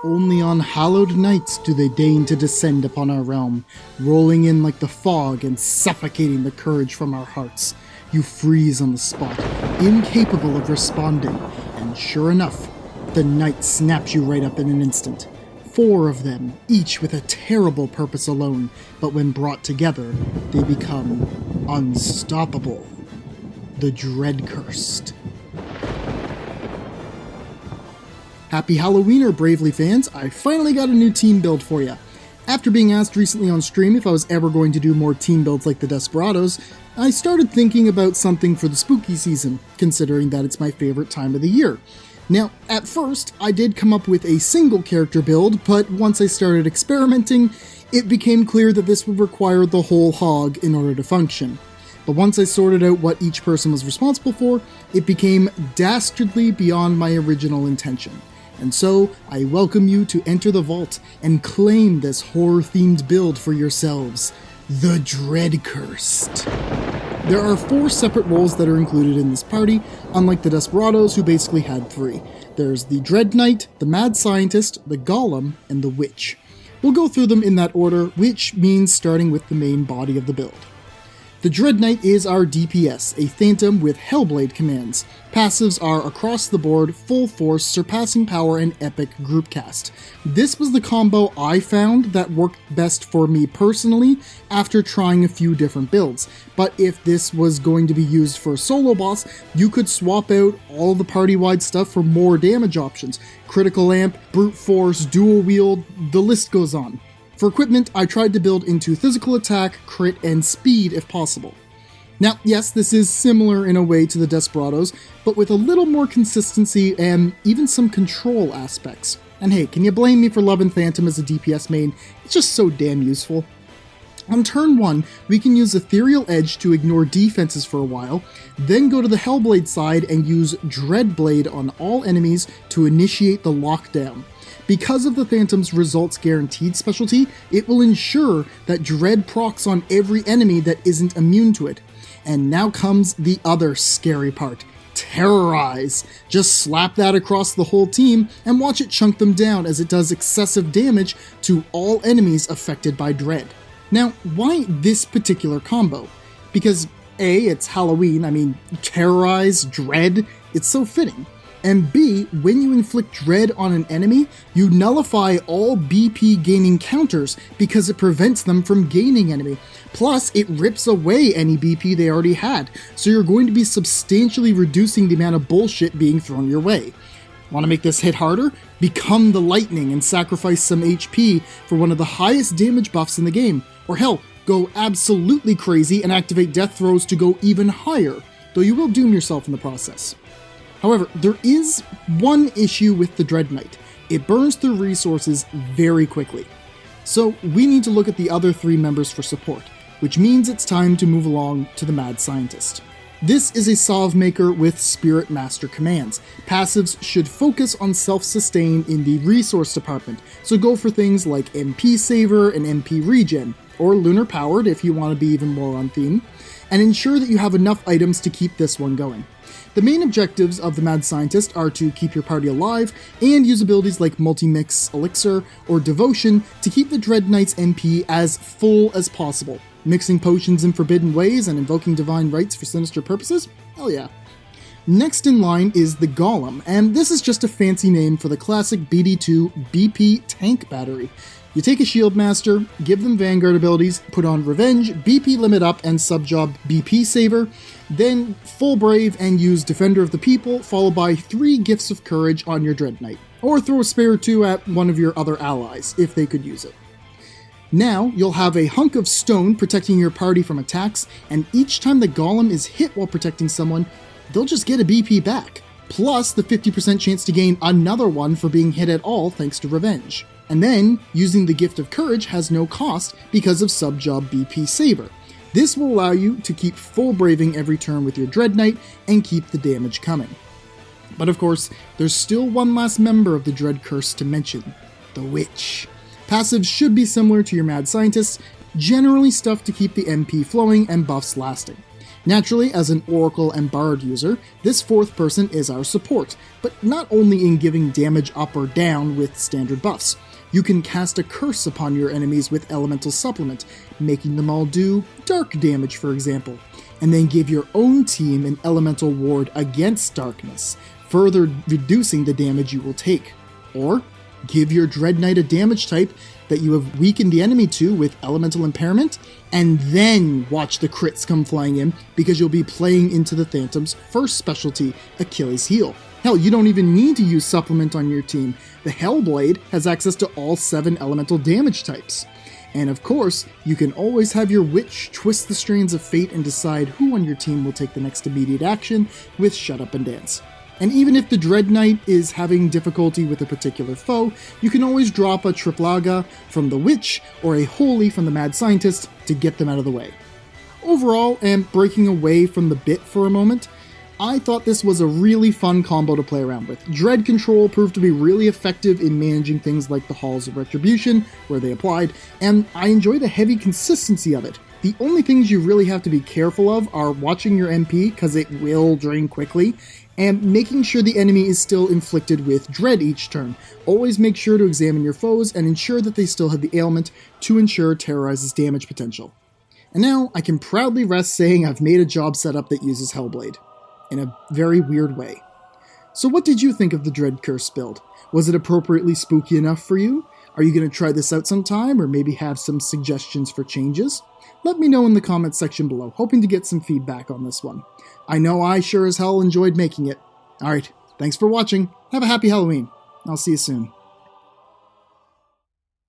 only on hallowed nights do they deign to descend upon our realm, rolling in like the fog and suffocating the courage from our hearts. You freeze on the spot, incapable of responding, and sure enough, the night snaps you right up in an instant. 4 of them, each with a terrible purpose alone, but when brought together, they become unstoppable. The DREADCURSED. Happy Halloweener, Bravely fans! I finally got a new team build for you. After being asked recently on stream if I was ever going to do more team builds like the Desperados, I started thinking about something for the spooky season, considering that it's my favorite time of the year. Now, at first, I did come up with a single character build, but once I started experimenting, it became clear that this would require the whole hog in order to function. But once I sorted out what each person was responsible for, it became dastardly beyond my original intention. And so, I welcome you to enter the vault and claim this horror-themed build for yourselves, the DREADCURSED. There are 4 separate roles that are included in this party, unlike the Desperados, who basically had 3. There's the Dread Knight, the Mad Scientist, the Golem, and the Witch. We'll go through them in that order, which means starting with the main body of the build. The Dread Knight is our DPS, a Phantom with Hellblade commands. Passives are across the board, full force, surpassing power, and epic group cast. This was the combo I found that worked best for me personally after trying a few different builds. But if this was going to be used for a solo boss, you could swap out all the party-wide stuff for more damage options. Critical amp, brute force, dual wield, the list goes on. For equipment, I tried to build into physical attack, crit, and speed if possible. Now, yes, this is similar in a way to the Desperados, but with a little more consistency and even some control aspects. And hey, can you blame me for loving Phantom as a DPS main? It's just so damn useful. On turn 1, we can use Ethereal Edge to ignore defenses for a while, then go to the Hellblade side and use Dreadblade on all enemies to initiate the lockdown. Because of the Phantom's results guaranteed specialty, it will ensure that Dread procs on every enemy that isn't immune to it. And now comes the other scary part. Terrorize! Just slap that across the whole team and watch it chunk them down as it does excessive damage to all enemies affected by Dread. Now, why this particular combo? Because A, it's Halloween, Terrorize, Dread, it's so fitting. And B, when you inflict Dread on an enemy, you nullify all BP gaining counters because it prevents them from gaining enemy. Plus, it rips away any BP they already had, so you're going to be substantially reducing the amount of bullshit being thrown your way. Want to make this hit harder? Become the Lightning and sacrifice some HP for one of the highest damage buffs in the game. Or hell, go absolutely crazy and activate death throws to go even higher, though you will doom yourself in the process. However, there is one issue with the Dread Knight. It burns through resources very quickly. So we need to look at the other 3 members for support, which means it's time to move along to the Mad Scientist. This is a Salvemaker with Spirit Master commands. Passives should focus on self-sustain in the resource department, so go for things like MP Saver and MP Regen, or Lunar Powered if you want to be even more on theme, and ensure that you have enough items to keep this one going. The main objectives of the Mad Scientist are to keep your party alive, and use abilities like Multi-Mix Elixir or Devotion to keep the Dread Knight's MP as full as possible. Mixing potions in forbidden ways and invoking divine rights for sinister purposes? Hell yeah. Next in line is the Golem, and this is just a fancy name for the classic BD2 BP tank battery. You take a Shield Master, give them Vanguard abilities, put on Revenge, BP Limit Up, and Subjob BP Saver, then Full Brave and use Defender of the People, followed by 3 Gifts of Courage on your Dread Knight, or throw a spare 2 at one of your other allies, if they could use it. Now, you'll have a hunk of stone protecting your party from attacks, and each time the Golem is hit while protecting someone, they'll just get a BP back, plus the 50% chance to gain another one for being hit at all thanks to Revenge. And then, using the Gift of Courage has no cost because of Subjob BP Saver. This will allow you to keep full braving every turn with your Dread Knight and keep the damage coming. But of course, there's still one last member of the DREADCURSED to mention, the Witch. Passives should be similar to your Mad Scientist, generally stuff to keep the MP flowing and buffs lasting. Naturally, as an Oracle and Bard user, this fourth person is our support, but not only in giving damage up or down with standard buffs. You can cast a curse upon your enemies with Elemental Supplement, making them all do dark damage, for example, and then give your own team an Elemental Ward against darkness, further reducing the damage you will take. Or give your Dread Knight a damage type that you have weakened the enemy to with Elemental Impairment, and then watch the crits come flying in because you'll be playing into the Phantom's first specialty, Achilles' Heel. Hell, you don't even need to use Supplement on your team. The Hellblade has access to all 7 elemental damage types. And of course, you can always have your Witch twist the strains of fate and decide who on your team will take the next immediate action with Shut Up and Dance. And even if the Dread Knight is having difficulty with a particular foe, you can always drop a Triplaga from the Witch or a Holy from the Mad Scientist to get them out of the way. Overall, and breaking away from the bit for a moment, I thought this was a really fun combo to play around with. Dread Control proved to be really effective in managing things like the Halls of Retribution, where they applied, and I enjoy the heavy consistency of it. The only things you really have to be careful of are watching your MP, because it will drain quickly, and making sure the enemy is still inflicted with dread each turn. Always make sure to examine your foes and ensure that they still have the ailment to ensure Terrorizes damage potential. And now I can proudly rest saying I've made a job setup that uses Hellblade, in a very weird way. So what did you think of the DREADCURSED build? Was it appropriately spooky enough for you? Are you going to try this out sometime, or maybe have some suggestions for changes? Let me know in the comments section below, hoping to get some feedback on this one. I know I sure as hell enjoyed making it. Alright, thanks for watching, have a happy Halloween, I'll see you soon.